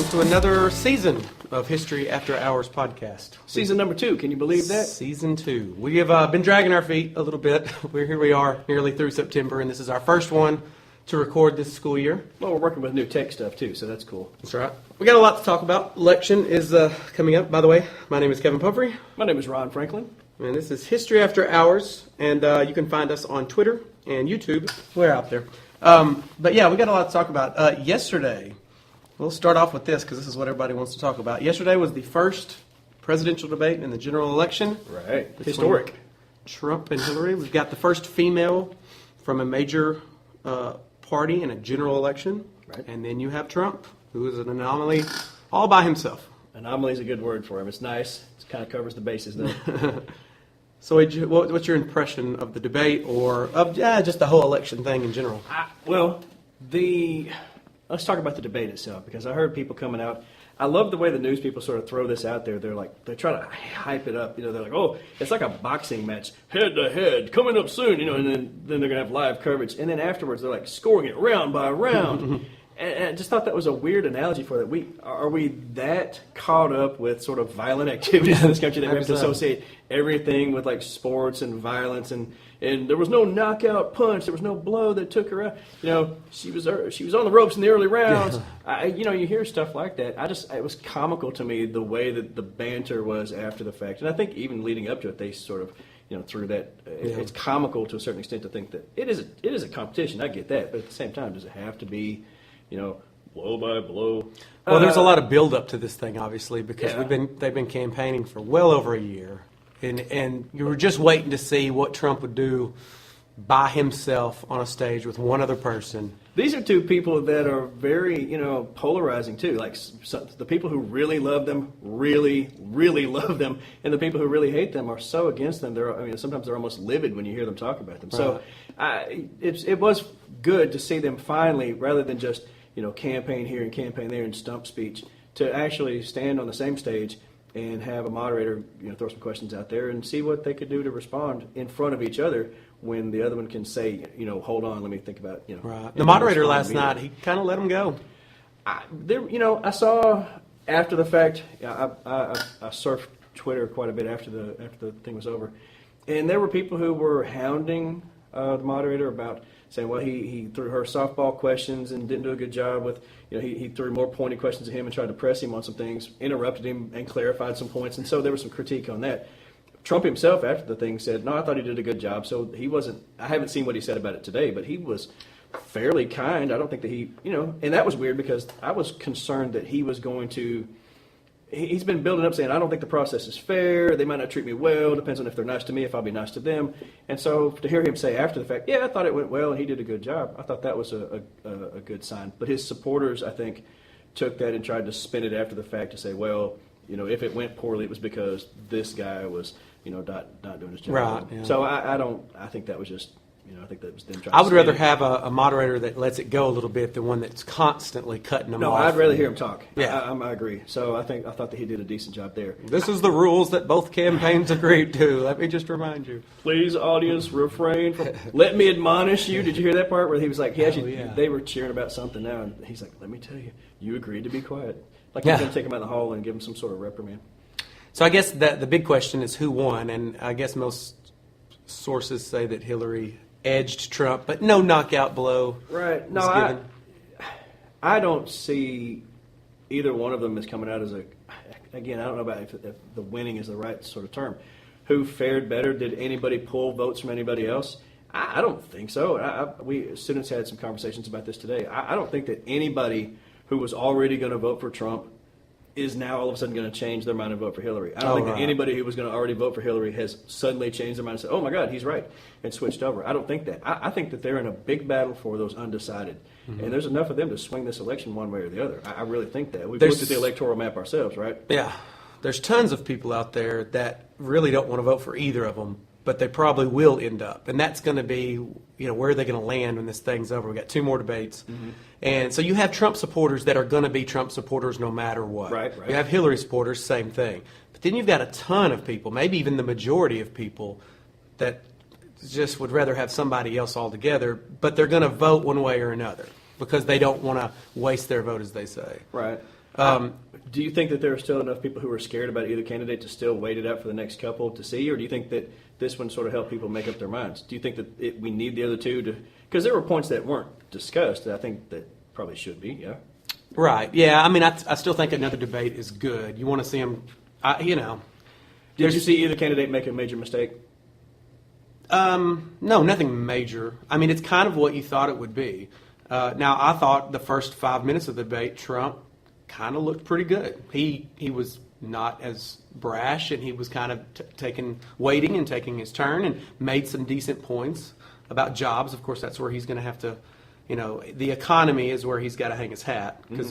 welcome to another season of History After Hours podcast. Season number 2, can you believe that? Season 2. We have been dragging our feet a little bit. Here we are, nearly through September, and this is our first one to record this school year. Well, we're working with new tech stuff too, so that's cool. That's right. We got a lot to talk about. Election is coming up, by the way. My name is Kevin Pumphrey. My name is Ron Franklin. And this is History After Hours, and you can find us on Twitter and YouTube. We're out there. But yeah, we got a lot to talk about. Yesterday, we'll start off with this because this is what everybody wants to talk about. Yesterday was the first presidential debate in the general election. Right. Historic. Trump and Hillary. We've got the first female from a major party in a general election. Right. And then you have Trump, who is an anomaly all by himself. Anomaly is a good word for him. It's nice. It kind of covers the bases, though. So what's your impression of the debate or of just the whole election thing in general? Let's talk about the debate itself, because I heard people coming out. I love the way the news people sort of throw this out there. They try to hype it up. They're like, oh, it's like a boxing match, head to head, coming up soon, and then they're going to have live coverage. And then afterwards, they're like scoring it round by round. And I just thought that was a weird analogy for that. Are we that caught up with sort of violent activities in this country that we have to associate everything with like sports and violence and there was no knockout punch, there was no blow that took her out. She was on the ropes in the early rounds. Yeah. You hear stuff like that. It was comical to me the way that the banter was after the fact, and I think even leading up to it, they sort of through that. It's comical to a certain extent to think that it is a competition. I get that, but at the same time, does it have to be? Blow by blow. Well, there's a lot of build-up to this thing, obviously, because they've been campaigning for well over a year, and you were just waiting to see what Trump would do by himself on a stage with one other person. These are two people that are very, polarizing too. Like the people who really love them, really, really love them, and the people who really hate them are so against them. Sometimes they're almost livid when you hear them talk about them. Right. So it was good to see them finally, rather than just campaign here and campaign there and stump speech, to actually stand on the same stage and have a moderator, throw some questions out there and see what they could do to respond in front of each other when the other one can say, hold on, let me think about, Right. The moderator last night, he kind of let him go. I saw after the fact, I surfed Twitter quite a bit after the thing was over, and there were people who were hounding the moderator about saying, well, he threw her softball questions and didn't do a good job with, he threw more pointed questions at him and tried to press him on some things, interrupted him and clarified some points, and so there was some critique on that. Trump himself, after the thing, said, no, I thought he did a good job, so he wasn't, I haven't seen what he said about it today, but he was fairly kind. I don't think that he, and that was weird because I was concerned that he was going to, he's been building up saying, I don't think the process is fair, they might not treat me well, depends on if they're nice to me, if I'll be nice to them. And so to hear him say after the fact, I thought it went well and he did a good job, I thought that was a good sign. But his supporters, I think, took that and tried to spin it after the fact to say, well, if it went poorly, it was because this guy was, not doing his job. Right. Yeah. So I think that was just, I think that was them trying I would to rather have a moderator that lets it go a little bit than one that's constantly cutting them off. No, I'd rather hear him talk. Yeah. I agree. So I thought that he did a decent job there. This is the rules that both campaigns agreed to. Let me just remind you. Please, audience, refrain from. Let me admonish you. Did you hear that part where he was like, they were cheering about something now, and he's like, let me tell you, you agreed to be quiet. Like he's going to take him out in the hall and give him some sort of reprimand. So I guess the big question is who won, and I guess most sources say that Hillary edged Trump, but no knockout blow. Right. No, I don't see either one of them as coming out as again, I don't know about if the winning is the right sort of term. Who fared better? Did anybody pull votes from anybody else? I don't think so. We students had some conversations about this today. I don't think that anybody who was already going to vote for Trump is now all of a sudden going to change their mind and vote for Hillary. I don't think that anybody who was going to already vote for Hillary has suddenly changed their mind and said, oh my God, he's right, and switched over. I don't think that. I think that they're in a big battle for those undecided. Mm-hmm. And there's enough of them to swing this election one way or the other. I really think that. We've looked at the electoral map ourselves, right? Yeah. There's tons of people out there that really don't want to vote for either of them, but they probably will end up. And that's going to be, where are they going to land when this thing's over? We've got 2 more debates. Mm-hmm. And so you have Trump supporters that are going to be Trump supporters no matter what. Right. You have Hillary supporters, same thing. But then you've got a ton of people, maybe even the majority of people, that just would rather have somebody else altogether, but they're going to vote one way or another because they don't want to waste their vote, as they say. Right. Do you think that there are still enough people who are scared about either candidate to still wait it out for the next couple to see, or do you think that this one sort of helped people make up their minds? Do you think that we need the other two to? Because there were points that weren't discussed that I think that probably should be. Yeah. Right. Yeah. I mean, I still think another debate is good. You want to see them, Did you see either candidate make a major mistake? No, nothing major. I mean, it's kind of what you thought it would be. Now, I thought the first 5 minutes of the debate, Trump kind of looked pretty good. He was not as brash, and he was kind of waiting and taking his turn, and made some decent points about jobs. Of course, that's where he's going to have to, the economy is where he's got to hang his hat, because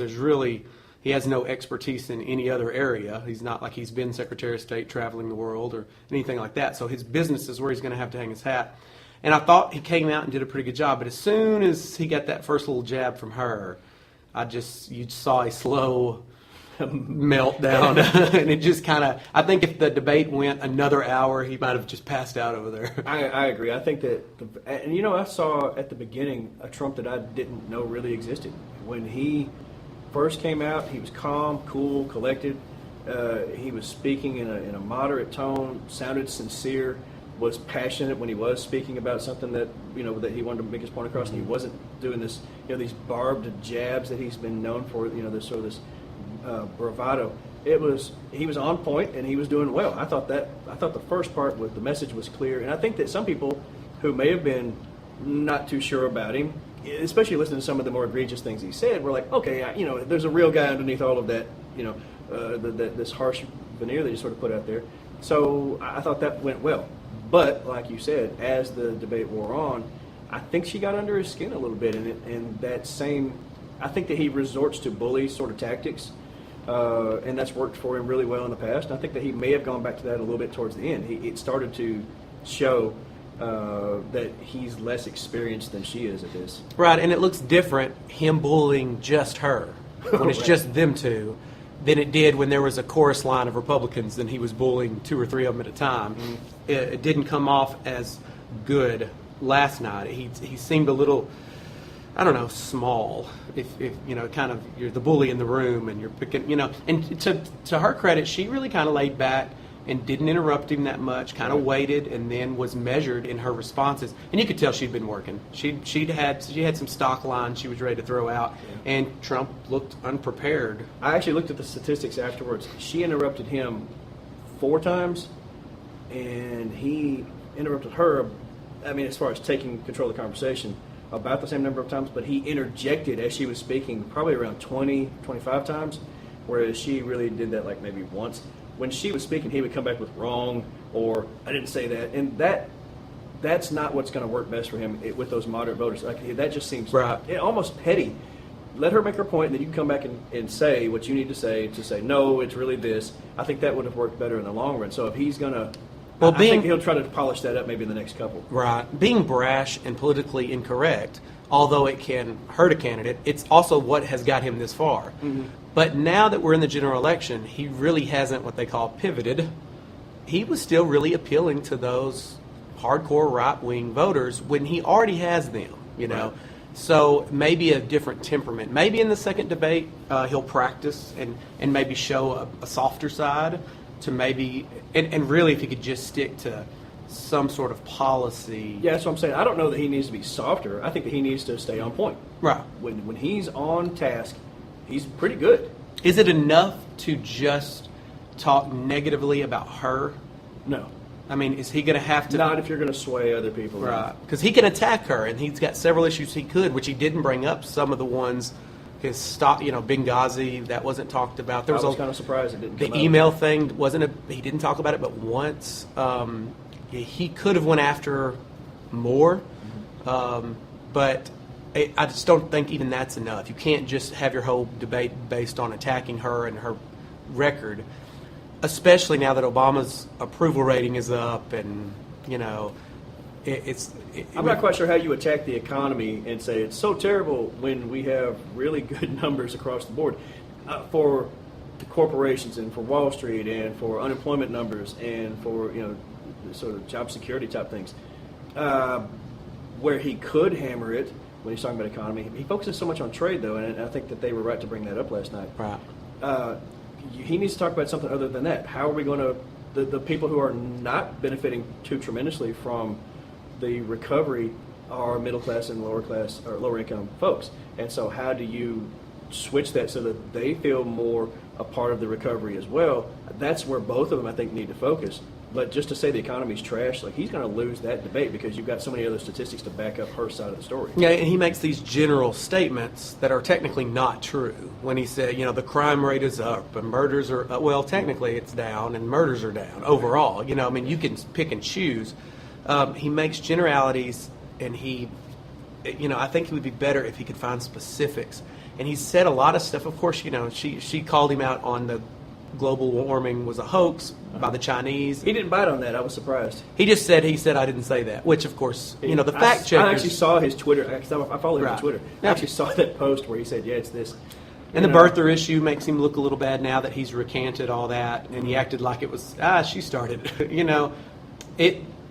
he has no expertise in any other area. He's not like he's been Secretary of State traveling the world or anything like that. So his business is where he's going to have to hang his hat. And I thought he came out and did a pretty good job. But as soon as he got that first little jab from her, you saw a slow meltdown. And it just kind of, I think if the debate went another hour, he might have just passed out over there. I agree. I think that, I saw at the beginning a Trump that I didn't know really existed. When he first came out, he was calm, cool, collected. He was speaking in a moderate tone, sounded sincere, was passionate when he was speaking about something that that he wanted to make his point across, and he wasn't doing this these barbed jabs that he's been known for. This sort of this bravado. He was on point, and he was doing well. I thought the first part with the message was clear, and I think that some people who may have been not too sure about him, especially listening to some of the more egregious things he said, were like, okay, there's a real guy underneath all of that, this harsh veneer that he sort of put out there. So I thought that went well. But like you said, as the debate wore on, I think she got under his skin a little bit, I think that he resorts to bully sort of tactics, and that's worked for him really well in the past. And I think that he may have gone back to that a little bit towards the end. It started to show that he's less experienced than she is at this. Right, and it looks different, him bullying just her, when it's just them two, than it did when there was a chorus line of Republicans and he was bullying two or three of them at a time. Mm-hmm. It didn't come off as good last night. He seemed a little, I don't know, small. If kind of you're the bully in the room and you're picking, And to her credit, she really kind of laid back and didn't interrupt him that much, kind of waited, and then was measured in her responses. And you could tell she'd been working. She had some stock lines she was ready to throw out, and Trump looked unprepared. I actually looked at the statistics afterwards. She interrupted him 4 times, and he interrupted her, as far as taking control of the conversation, about the same number of times, but he interjected as she was speaking probably around 20, 25 times, whereas she really did that like maybe once. When she was speaking, he would come back with wrong, or I didn't say that, and that's not what's going to work best for him with those moderate voters. Like, that just seems almost petty. Let her make her point, and then you can come back and say what you need to say no, it's really this. I think that would have worked better in the long run. So if he's going to, I think he'll try to polish that up maybe in the next couple. Right. Being brash and politically incorrect, although it can hurt a candidate, it's also what has got him this far. Mm-hmm. But now that we're in the general election, he really hasn't what they call pivoted. He was still really appealing to those hardcore right-wing voters when he already has them, Right. So maybe a different temperament. Maybe in the second debate he'll practice and maybe show a softer side to maybe, and really if he could just stick to some sort of policy. Yeah, that's what I'm saying. I don't know that he needs to be softer. I think that he needs to stay on point. Right. When he's on task, he's pretty good. Is it enough to just talk negatively about her? No. Is he going to have to? Not if you're going to sway other people. Right. Because he can attack her, and he's got several issues he could, which he didn't bring up. Some of the ones, his stop, Benghazi, that wasn't talked about. I was kind of surprised it didn't come The email thing he didn't talk about it but once. He could have went after her more, but I just don't think even that's enough. You can't just have your whole debate based on attacking her and her record, especially now that Obama's approval rating is up, and I'm not quite sure how you attack the economy and say it's so terrible when we have really good numbers across the board for the corporations and for Wall Street and for unemployment numbers and for sort of job security type things. Where he could hammer it when he's talking about economy, he focuses so much on trade though, and I think that they were right to bring that up last night. Right. he needs to talk about something other than that. How are we going to the people who are not benefiting too tremendously from the recovery are middle class and lower class or lower income folks, and so how do you switch that so that they feel more a part of the recovery as well? That's where both of them, I think, need to focus. But just to say the economy's trash, like, he's going to lose that debate because you've got so many other statistics to back up her side of the story. Yeah, and he makes these general statements that are technically not true. When he said, the crime rate is up and murders are up. Well, technically it's down and murders are down overall. You can pick and choose. He makes generalities, and I think he would be better if he could find specifics. And he said a lot of stuff. Of course, she called him out on the global warming was a hoax by the Chinese. He didn't bite on that. I was surprised. He said I didn't say that, which of course, the fact checkers. I actually saw his Twitter. I follow him Right. on Twitter. I Yeah. actually saw that post where he said, yeah, it's this. And the birther issue makes him look a little bad now that he's recanted all that, and he acted like it was, she started.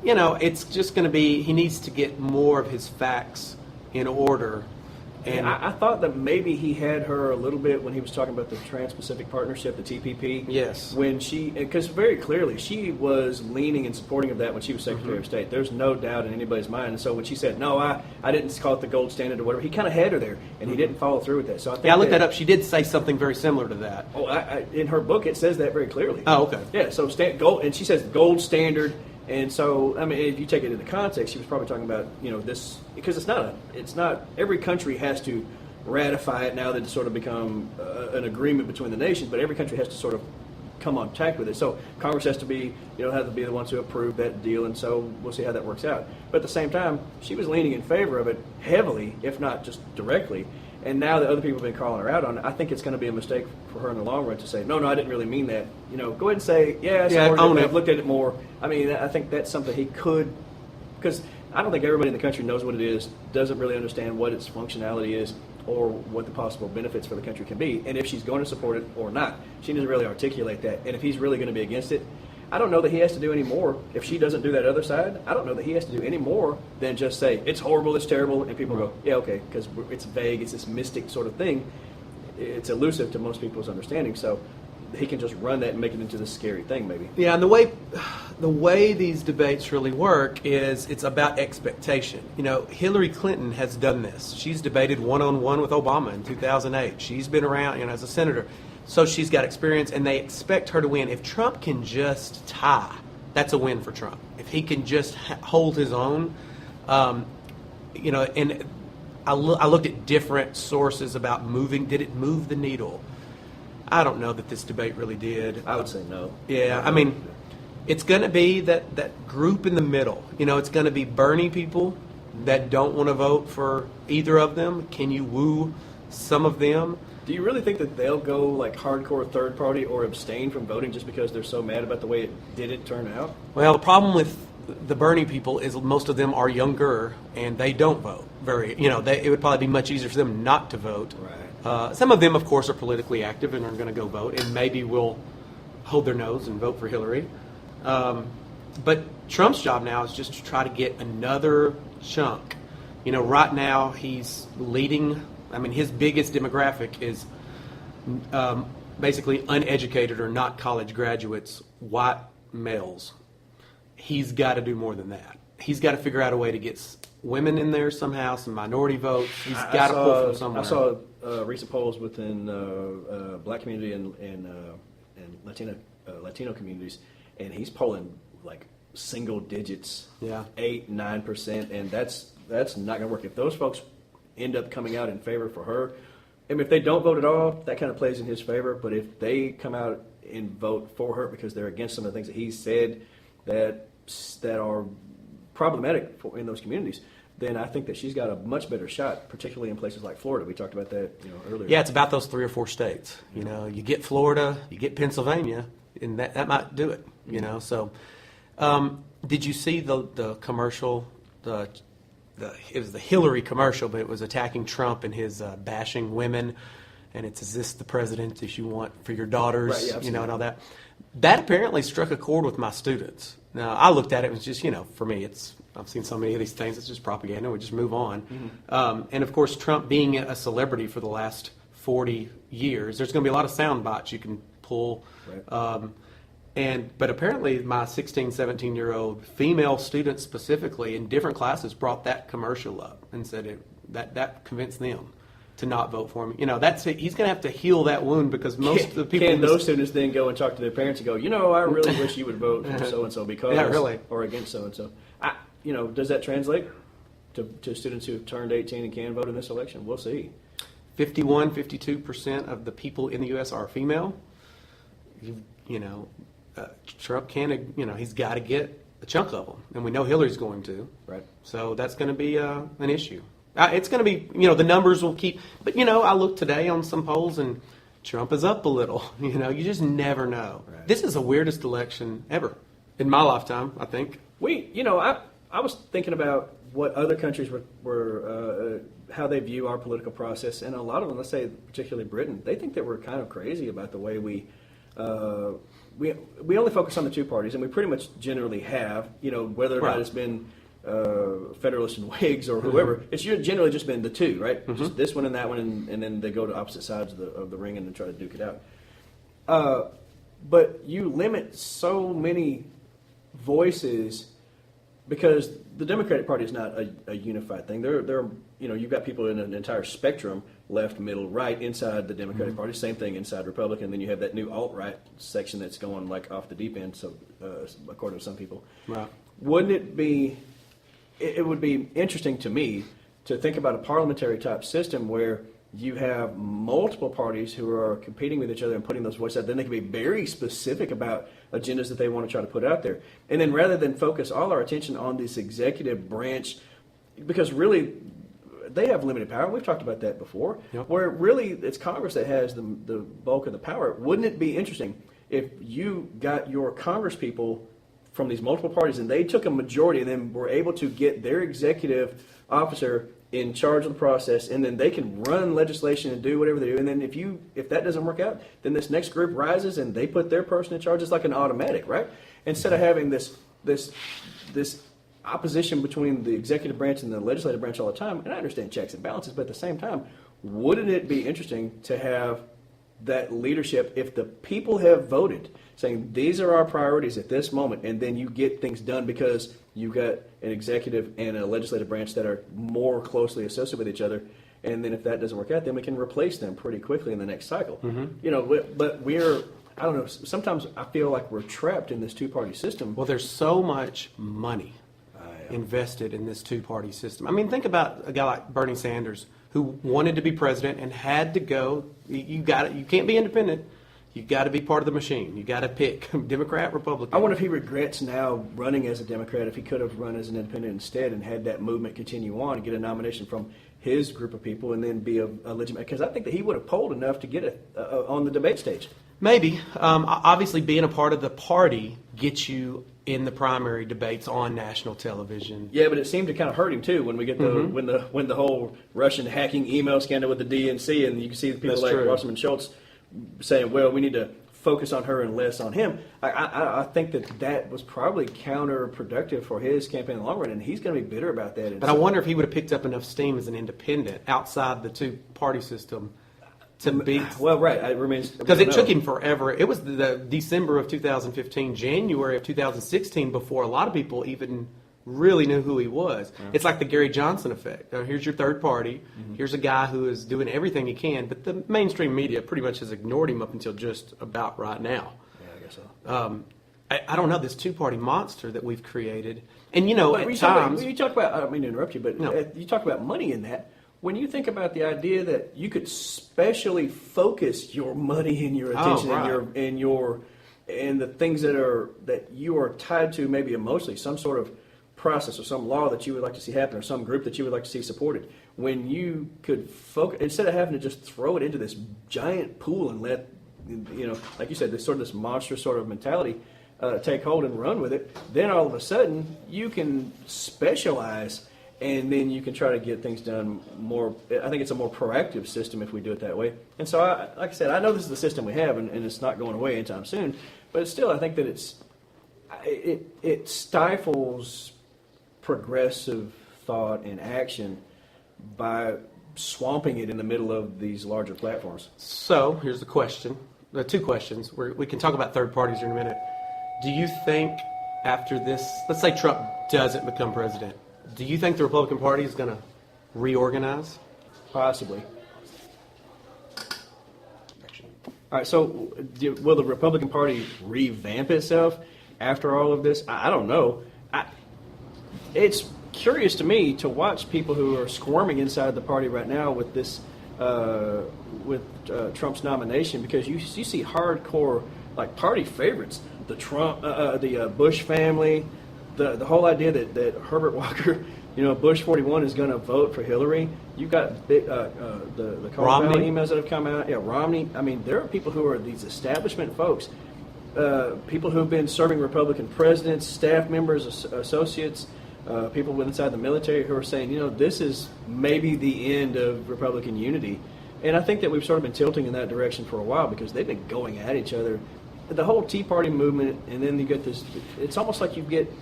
It's just going to be, he needs to get more of his facts in order. And I thought that maybe he had her a little bit when he was talking about the Trans-Pacific Partnership, the TPP. Yes. Because very clearly she was leaning and supporting of that when she was Secretary of State. There's no doubt in anybody's mind. And so when she said, no, I didn't call it the gold standard or whatever, he kind of had her there, and he didn't follow through with that. So I think I looked that up. She did say something very similar to that. Oh, in her book it says that very clearly. Oh, okay. Yeah, so gold, and she says gold standard. And so, if you take it into context, she was probably talking about, this, because it's not every country has to ratify it now that it's sort of become an agreement between the nations, but every country has to sort of come on tact with it. So Congress has to be, have to be the ones who approve that deal, and so we'll see how that works out. But at the same time, she was leaning in favor of it heavily, if not just directly. And now that other people have been calling her out on it, I think it's going to be a mistake for her in the long run to say, no, I didn't really mean that. Go ahead and say, I've looked at it more. I think that's something he could, because I don't think everybody in the country knows what it is, doesn't really understand what its functionality is, or what the possible benefits for the country can be, and if she's going to support it or not. She doesn't really articulate that. And if he's really going to be against it, I don't know that he has to do any more. If she doesn't do that other side, I don't know that he has to do any more than just say, it's horrible, it's terrible, and people go, yeah, okay, because it's vague, it's this mystic sort of thing. It's elusive to most people's understanding, so he can just run that and make it into this scary thing, maybe. Yeah, and the way these debates really work is it's about expectation. Hillary Clinton has done this. She's debated one-on-one with Obama in 2008. She's been around, as a senator. So she's got experience, and they expect her to win. If Trump can just tie, that's a win for Trump. If he can just hold his own, and I looked at different sources about did it move the needle? I don't know that this debate really did. I would say no. Yeah, it's going to be that group in the middle. It's going to be Bernie people that don't want to vote for either of them. Can you woo some of them? Do you really think that they'll go like hardcore third party or abstain from voting just because they're so mad about the way it didn't turn out? Well, the problem with the Bernie people is most of them are younger and they don't vote. It would probably be much easier for them not to vote. Right. Some of them, of course, are politically active and are going to go vote, and maybe will hold their nose and vote for Hillary. But Trump's job now is just to try to get another chunk. Right now he's leading. His biggest demographic is basically uneducated or not college graduates, white males. He's got to do more than that. He's got to figure out a way to get women in there somehow, some minority votes. He's got to pull from somewhere. I saw recent polls within black community and Latino communities, and he's polling like single digits, 8-9%, and that's not going to work. If those folks end up coming out in favor for her, if they don't vote at all, that kind of plays in his favor. But if they come out and vote for her because they're against some of the things that he said that are problematic in those communities, then I think that she's got a much better shot, particularly in places like Florida. We talked about that earlier. Yeah, it's about those 3 or 4 states. You get Florida, you get Pennsylvania, and that might do it. So did you see the commercial? It was the Hillary commercial, but it was attacking Trump and his bashing women, and it's, is this the president that you want for your daughters, right, and all that. That apparently struck a chord with my students. Now, I looked at it, it was just, for me, I've seen so many of these things, it's just propaganda, we just move on. Mm-hmm. And of course, Trump being a celebrity for the last 40 years. There's going to be a lot of sound bites you can pull. Right. But apparently my 16, 17-year-old female students specifically in different classes brought that commercial up and said that convinced them to not vote for him. That's it. He's going to have to heal that wound because most of the people... Can those students then go and talk to their parents and go, I really wish you would vote for so-and-so because... Yeah, really. Or against so-and-so. Does that translate to students who have turned 18 and can vote in this election? We'll see. 52% of the people in the U.S. are female. Trump can, he's got to get a chunk of them, and we know Hillary's going to. Right. So that's going to be an issue. It's going to be, the numbers will keep. But I looked today on some polls, and Trump is up a little. You just never know. Right. This is the weirdest election ever in my lifetime, I think. I was thinking about what other countries were how they view our political process, and a lot of them, let's say particularly Britain, they think that we're kind of crazy about the way we only focus on the two parties, and we pretty much generally have, whether or not it's been Federalists and Whigs or whoever, it's generally just been the two, right? Mm-hmm. Just this one and that one, and then they go to opposite sides of the ring and then try to duke it out. But you limit so many voices because the Democratic Party is not a unified thing. You've got people in an entire spectrum, left, middle, right, inside the Democratic Party. Same thing inside Republican. And then you have that new alt-right section that's going like off the deep end. So, according to some people, right. Wouldn't it be? It would be interesting to me to think about a parliamentary type system where you have multiple parties who are competing with each other and putting those voices out. Then they can be very specific about agendas that they want to try to put out there. And then rather than focus all our attention on this executive branch, because really they have limited power. We've talked about that before, yep. Where really it's Congress that has the bulk of the power. Wouldn't it be interesting if you got your Congress people from these multiple parties and they took a majority and then were able to get their executive officer in charge of the process, and then they can run legislation and do whatever they do. And then if that doesn't work out, then this next group rises and they put their person in charge. It's like an automatic, right? Instead of having this opposition between the executive branch and the legislative branch all the time. And I understand checks and balances, but at the same time, wouldn't it be interesting to have that leadership if the people have voted saying these are our priorities at this moment, and then you get things done because you've got an executive and a legislative branch that are more closely associated with each other, and then if that doesn't work out, then we can replace them pretty quickly in the next cycle. Mm-hmm. But I don't know, sometimes I feel like we're trapped in this two-party system. Well, there's so much money invested in this two-party system. I mean, think about a guy like Bernie Sanders who wanted to be president and had to go. You can't be independent. You got to be part of the machine. You got to pick Democrat, Republican. I wonder if he regrets now running as a Democrat, if he could have run as an independent instead and had that movement continue on and get a nomination from his group of people and then be a legitimate. Because I think that he would have polled enough to get on the debate stage. Maybe. Obviously, being a part of the party gets you in the primary debates on national television. Yeah, but it seemed to kind of hurt him too when we get when the whole Russian hacking email scandal with the DNC, and you can see the people like Wasserman Schultz saying, "Well, we need to focus on her and less on him." I think that was probably counterproductive for his campaign in the long run, and he's going to be bitter about that. But I wonder if he would have picked up enough steam as an independent outside the two-party system to beat. Well, right. It remains because it took him forever. It was the December of 2015, January of 2016 before a lot of people even really knew who he was. Yeah. It's like the Gary Johnson effect. Here's your third party. Mm-hmm. Here's a guy who is doing everything he can, but the mainstream media pretty much has ignored him up until just about right now. Yeah, I guess so. I don't know, this two-party monster that we've created. And, at times... You talk about, I don't mean to interrupt you, but no. You talk about money in that. When you think about the idea that you could specially focus your money and your attention and the things that you are tied to, maybe emotionally, some sort of process or some law that you would like to see happen or some group that you would like to see supported, when you could focus instead of having to just throw it into this giant pool and let like you said, this monstrous sort of mentality take hold and run with it, then all of a sudden you can specialize. And then you can try to get things done more. I think it's a more proactive system if we do it that way. And so, like I said, I know this is the system we have, and it's not going away anytime soon. But still, I think that it stifles progressive thought and action by swamping it in the middle of these larger platforms. So here's the question. Two questions. We can talk about third parties in a minute. Do you think after this, let's say Trump doesn't become president, do you think the Republican Party is going to reorganize? Possibly. All right, so will the Republican Party revamp itself after all of this? I don't know. It's curious to me to watch people who are squirming inside the party right now with this, Trump's nomination, because you see hardcore like party favorites, the Trump, the Bush family, the whole idea that Herbert Walker, Bush 41 is going to vote for Hillary. You've got big, the Colorado emails that have come out. Yeah, Romney. I mean, there are people who are these establishment folks, people who have been serving Republican presidents, staff members, associates, people inside the military who are saying, this is maybe the end of Republican unity. And I think that we've sort of been tilting in that direction for a while because they've been going at each other. The whole Tea Party movement, and then you get this, it's almost like you get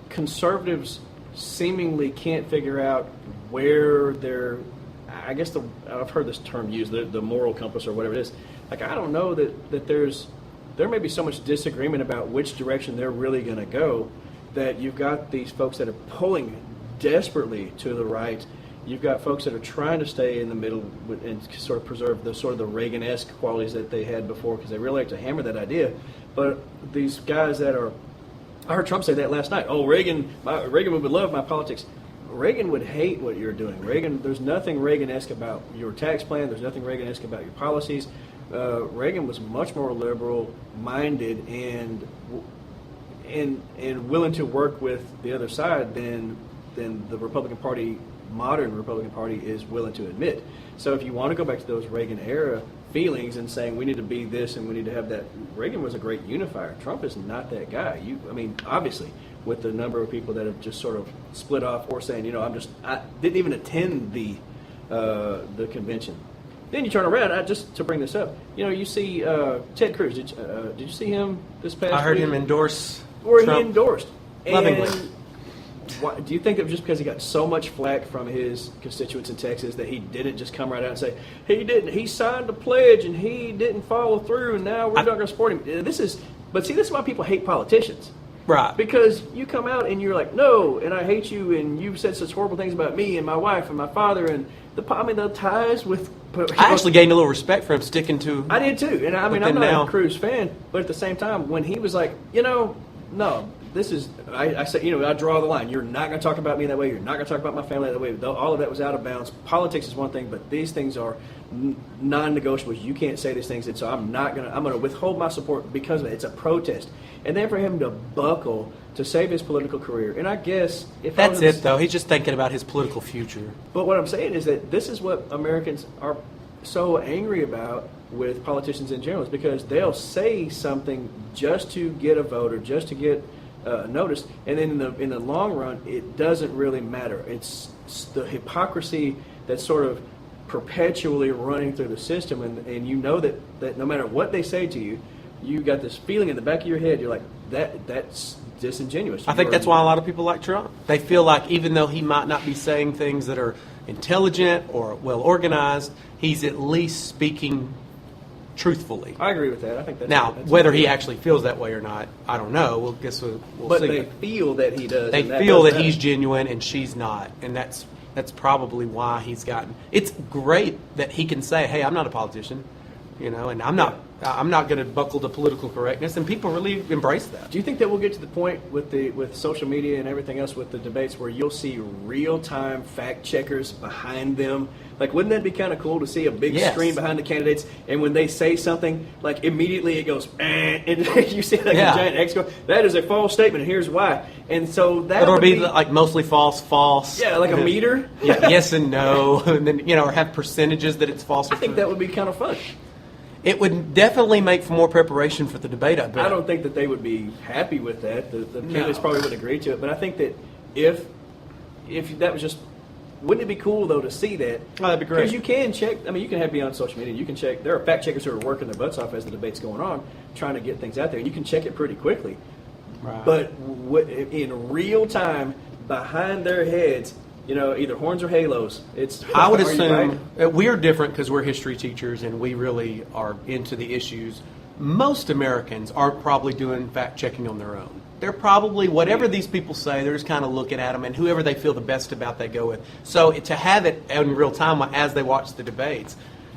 conservatives seemingly can't figure out where they're, I guess I've heard this term used, the moral compass or whatever it is. Like, I don't know that there may be so much disagreement about which direction they're really going to go that you've got these folks that are pulling desperately to the right. You've got folks that are trying to stay in the middle and sort of preserve the Reagan-esque qualities that they had before because they really like to hammer that idea. But these guys that are, I heard Trump say that last night. Oh, Reagan would love my politics. Reagan would hate what you're doing. There's nothing Reagan-esque about your tax plan. There's nothing Reagan-esque about your policies. Reagan was much more liberal-minded and willing to work with the other side than the Republican Party, modern Republican Party, is willing to admit. So if you want to go back to those Reagan-era feelings and saying we need to be this and we need to have that, Reagan was a great unifier. Trump is not that guy. Obviously, with the number of people that have just sort of split off or saying, I didn't even attend the convention. Then you turn around, just to bring this up, you see Ted Cruz. Did you see him this past week? I heard him endorse Where Trump he endorsed. lovingly. Why, do you think it was just because he got so much flack from his constituents in Texas that he didn't just come right out and say, he signed a pledge and he didn't follow through and now we're not going to support him? This is why people hate politicians. Right. Because you come out and you're like, no, and I hate you, and you've said such horrible things about me and my wife and my father, and the ties with. I actually gained a little respect for him sticking to. I did too, and I'm not a Cruz fan, but at the same time, when he was like, no, this is, I said, I draw the line. You're not going to talk about me that way. You're not going to talk about my family that way. All of that was out of bounds. Politics is one thing, but these things are non-negotiables. You can't say these things, and so I'm going to withhold my support because of it. It's a protest. And then for him to buckle to save his political career, and I guess if that's it though, he's just thinking about his political future. But what I'm saying is that this is what Americans are so angry about with politicians in general, is because they'll say something just to get a vote or just to get noticed, and then in the long run, it doesn't really matter. It's the hypocrisy that's sort of perpetually running through the system, and that no matter what they say to you, you got this feeling in the back of your head. You're like, that's disingenuous. I think that's why a lot of people like Trump. They feel like even though he might not be saying things that are intelligent or well organized, he's at least speaking truthfully. I agree with that. I think that's now whether he actually feels that way or not, I don't know. We'll see. But they feel that he does. They feel that he's genuine and she's not, and that's probably why he's gotten. It's great that he can say, "Hey, I'm not a politician," and I'm not going to buckle to political correctness, and people really embrace that. Do you think that we'll get to the point with social media and everything else with the debates where you'll see real-time fact checkers behind them? Like, wouldn't that be kind of cool to see a big screen behind the candidates, and when they say something, like immediately it goes, and you see like a giant X go, that is a false statement, and here's why. And so that would be like mostly false. Yeah, like a meter. Yeah, yes and no, and then or have percentages that it's false. I think that would be kind of fun. It would definitely make for more preparation for the debate, I bet. I don't think that they would be happy with that. The candidates probably would agree to it. But I think that if that was just, wouldn't it be cool, though, to see that? Oh, that'd be great. Because you can check, you can have beyond social media. You can check, there are fact checkers who are working their butts off as the debate's going on, trying to get things out there. And you can check it pretty quickly. Right. But in real time, behind their heads, either horns or halos. It's I would are you assume right? we're different because we're history teachers and we really are into the issues. Most Americans aren't probably doing fact checking on their own. They're probably, whatever these people say, they're just kind of looking at them, and whoever they feel the best about, they go with. So to have it in real time as they watch the debates,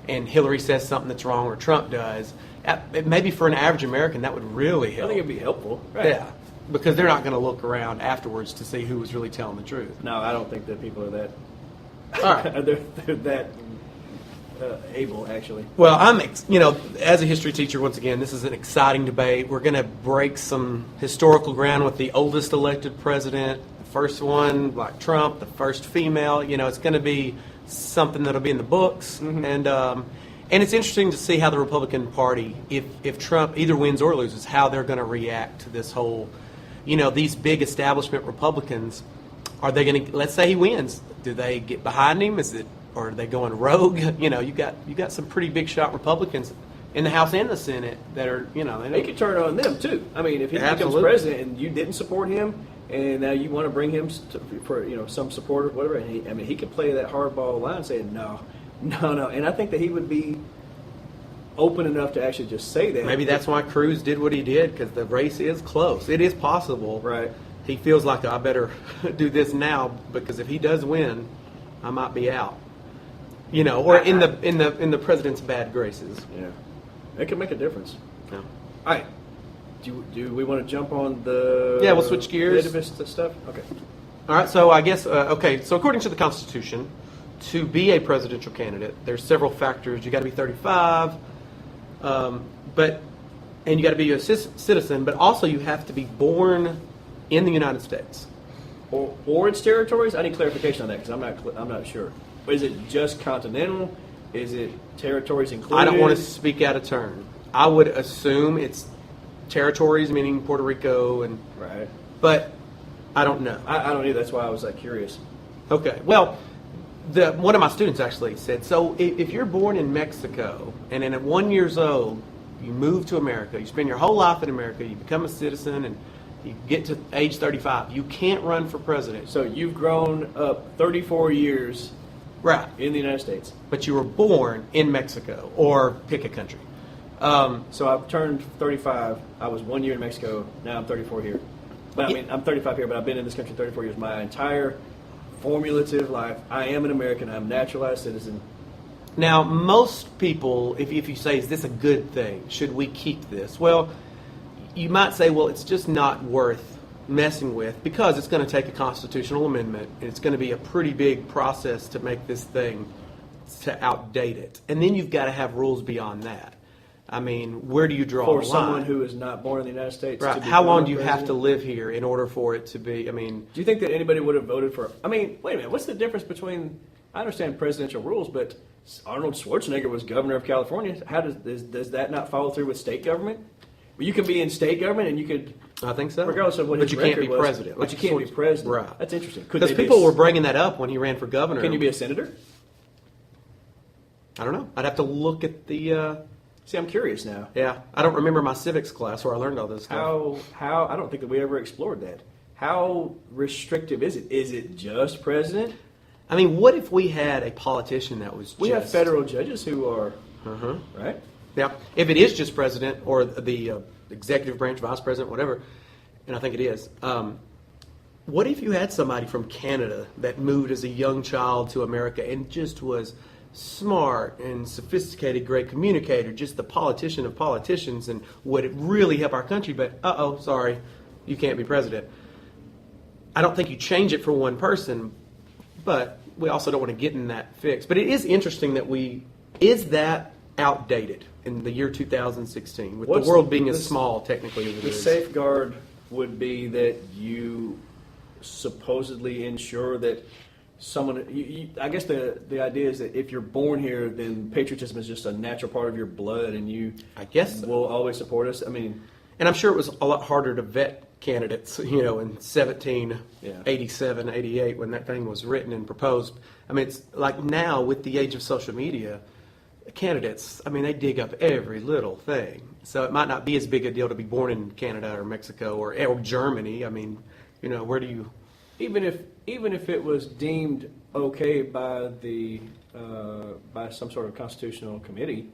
and Hillary says something that's wrong or Trump does, maybe for an average American that would really help. I think it'd be helpful. Right. Yeah, because they're not going to look around afterwards to see who was really telling the truth. No, I don't think that people are that. All right. they're that able, actually. Well, as a history teacher, once again, this is an exciting debate. We're going to break some historical ground with the oldest elected president, the first one, like Trump, the first female. It's going to be something that'll be in the books. Mm-hmm. And it's interesting to see how the Republican Party, if Trump either wins or loses, how they're going to react to this whole, these big establishment Republicans. Are they going to, let's say he wins, do they get behind him? Or are they going rogue? You got some pretty big shot Republicans in the House and the Senate that are, They could turn on them too. I mean, if he becomes president and you didn't support him, and now you want to bring him for some support or whatever, and he could play that hardball line, saying no. And I think that he would be open enough to actually just say that. Maybe that's why Cruz did what he did, because the race is close. It is possible. Right. He feels like I better do this now because if he does win, I might be out. Or in the president's bad graces. Yeah, it could make a difference. Yeah. All right. Do we want to jump on the? Yeah, we'll switch gears. Nativist stuff. Okay. All right. So I guess So according to the Constitution, to be a presidential candidate, there's several factors. You got to be 35, and you got to be a citizen, but also you have to be born in the United States or its territories. I need clarification on that because I'm not sure. Is it just continental? Is it territories included? I don't want to speak out of turn. I would assume it's territories, meaning Puerto Rico, and right. But I don't know. I don't either. That's why I was curious. Okay. Well, one of my students actually said, so if you're born in Mexico and then at 1 year old you move to America, you spend your whole life in America, you become a citizen, and you get to age 35, you can't run for president. So you've grown up 34 years. Right. In the United States. But you were born in Mexico, or pick a country. So I've turned 35. I was 1 year in Mexico. Now I'm 34 here. But I mean, I'm 35 here, but I've been in this country 34 years. My entire formulative life, I am an American. I'm a naturalized citizen. Now, most people, if you say, is this a good thing? Should we keep this? Well, you might say, well, it's just not worth messing with because it's going to take a constitutional amendment and it's going to be a pretty big process to make this thing to outdate it, and then you've got to have rules beyond that. I mean, where do you draw for the line? Someone who is not born in the United States? Right. How long do you have to live here in order for it to be? I mean, do you think that anybody would have voted for? I mean, wait a minute. What's the difference between? I understand presidential rules, but Arnold Schwarzenegger was governor of California. How does that not follow through with state government? Well, you could be in state government and you could. I think so. Regardless of what but his you can't record be was, president. But you can't be president. Right. That's interesting. Because people were bringing that up when he ran for governor. Can you be a senator? I don't know. I'd have to look at the. See, I'm curious now. Yeah, I don't remember my civics class where I learned all this stuff. How? I don't think that we ever explored that. How restrictive is it? Is it just president? I mean, what if we had a politician that was? We have federal judges who are. Right. Yeah. If it is just president or the executive branch, vice president, whatever, and I think it is. What if you had somebody from Canada that moved as a young child to America and just was smart and sophisticated, great communicator, just the politician of politicians, and would it really help our country? But, sorry, you can't be president. I don't think you change it for one person, but we also don't want to get in that fix. But it is interesting that is that outdated in the year 2016, with the world being as small technically as it is? The safeguard would be that you supposedly ensure that someone, I guess the idea is that if you're born here, then patriotism is just a natural part of your blood, and you, I guess, will always support us. I mean, and I'm sure it was a lot harder to vet candidates, in 1787, 88, when that thing was written and proposed. I mean, it's like now with the age of social media, candidates, I mean, they dig up every little thing. So it might not be as big a deal to be born in Canada or Mexico or Germany. I mean, where do you even if it was deemed okay by by some sort of constitutional committee,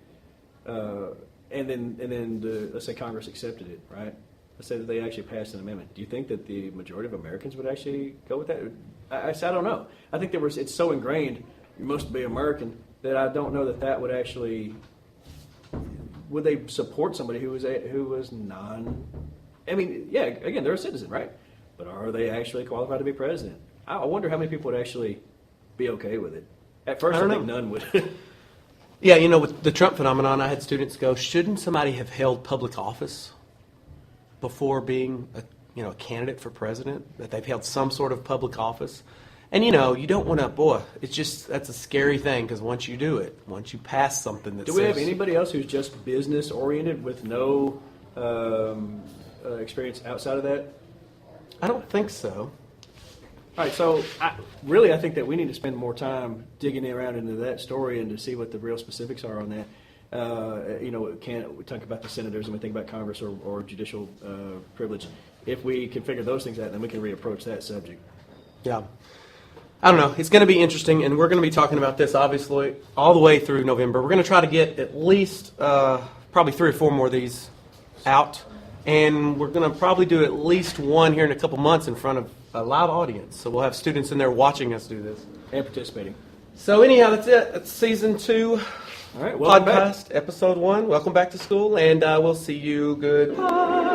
and then let's say Congress accepted it, right? Let's say that they actually passed an amendment. Do you think that the majority of Americans would actually go with that? I don't know. I think it's so ingrained, you must be American, that I don't know that would actually. Would they support somebody who was non? I mean, yeah, again, they're a citizen, right? But are they actually qualified to be president? I wonder how many people would actually be okay with it. At first, I think none would. Yeah, with the Trump phenomenon, I had students go, shouldn't somebody have held public office before being a candidate for president? That they've held some sort of public office? And you don't want to, that's a scary thing, because once you do it, once you pass something that Do we have anybody else who's just business oriented with no experience outside of that? I don't think so. All right, so I think that we need to spend more time digging around into that story and to see what the real specifics are on that. We talk about the senators and we think about Congress or judicial privilege. If we can figure those things out, then we can reapproach that subject. Yeah. I don't know. It's going to be interesting, and we're going to be talking about this, obviously, all the way through November. We're going to try to get at least probably 3 or 4 more of these out, and we're going to probably do at least one here in a couple months in front of a live audience. So we'll have students in there watching us do this. And participating. So anyhow, that's it. That's Season 2 all right, welcome podcast, back. Episode 1. Welcome back to school, and we'll see you. Goodbye.